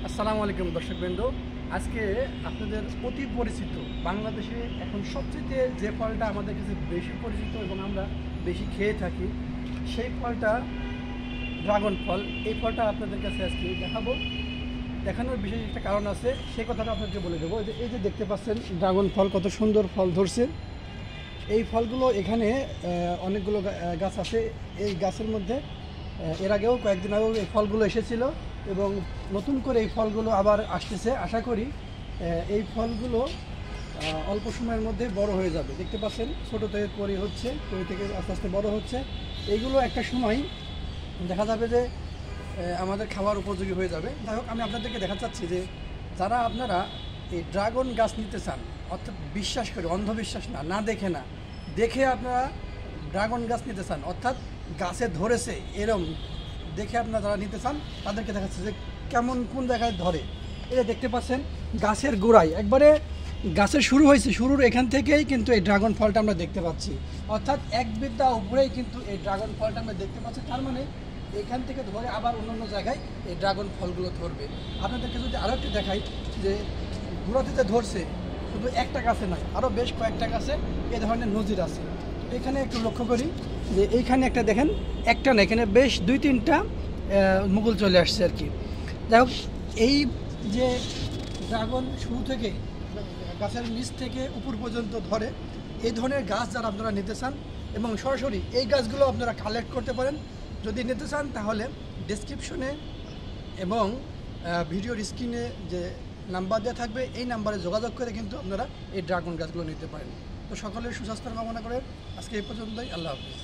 আসসালামু আলাইকুম দর্শকবৃন্দ। আজকে আপনাদের অতি পরিচিত বাংলাদেশে এখন সবচেয়ে যে ফলটা আমাদের কাছে বেশি পরিচিত এবং আমরা বেশি খেয়ে থাকি সেই ফলটা ড্রাগন ফল। এই ফলটা আপনাদের কাছে আজকে দেখানোর বিশেষ একটা কারণ আছে, সেই কথাটা আপনাকে বলে দেবো। এই যে দেখতে পাচ্ছেন ড্রাগন ফল, কত সুন্দর ফল ধরছে। এই ফলগুলো এখানে অনেকগুলো গাছ আছে। এই গাছের মধ্যে এর আগেও কয়েকদিন আগেও এই ফলগুলো এসেছিল এবং নতুন করে এই ফলগুলো আবার আসতেছে। আশা করি এই ফলগুলো অল্প সময়ের মধ্যে বড় হয়ে যাবে। দেখতে পাচ্ছেন ছোটো থেকে করি হচ্ছে, করি থেকে আস্তে আস্তে বড় হচ্ছে। এইগুলো একটা সময় দেখা যাবে যে আমাদের খাওয়ার উপযোগী হয়ে যাবে। যাই হোক, আমি আপনাদেরকে দেখা চাচ্ছি যে যারা আপনারা এই ড্রাগন গাছ নিতে চান, অর্থাৎ বিশ্বাস করে, অন্ধবিশ্বাস না দেখে না, দেখে আপনারা ড্রাগন গাছ নিতে চান, অর্থাৎ গাছে ধরেছে এরম দেখে আপনারা যারা নিতে চান তাদেরকে দেখাচ্ছে যে কেমন কোন জায়গায় ধরে। এটা দেখতে পাচ্ছেন গাছের গোড়ায় একবারে গাছের শুরু হয়েছে, শুরুর এখান থেকেই কিন্তু এই ড্রাগন ফলটা আমরা দেখতে পাচ্ছি। অর্থাৎ এক বিদ্যা উপরেই কিন্তু এই ড্রাগন ফলটা আমরা দেখতে পাচ্ছি। তার মানে এখান থেকে ধরে আবার অন্য জায়গায় এই ড্রাগন ফলগুলো ধরবে। আপনাদেরকে যদি আরও একটু দেখাই যে গোড়াতে ধরছে শুধু একটা গাছে নয়, আরও বেশ কয়েকটা গাছে এ ধরনের নজির আছে। এখানে একটু লক্ষ্য করি যে এইখানে একটা দেখেন, একটা না, এখানে বেশ দুই তিনটা মুকুল চলে আসছে আর কি। যাই হোক, এই যে ড্রাগন শুরু থেকে গাছের নিচ থেকে উপর পর্যন্ত ধরে, এই ধরনের গাছ যারা আপনারা নিতে চান এবং সরাসরি এই গাছগুলো আপনারা কালেক্ট করতে পারেন। যদি নিতে চান তাহলে ডেসক্রিপশনে এবং ভিডিওর স্ক্রিনে যে নাম্বার দেওয়া থাকবে এই নাম্বারে যোগাযোগ করে কিন্তু আপনারা এই ড্রাগন গাছগুলো নিতে পারেন। তো সকলের সুস্বাস্থ্য কামনা করে আজকে এই পর্যন্তই। আল্লাহ হাফিজ।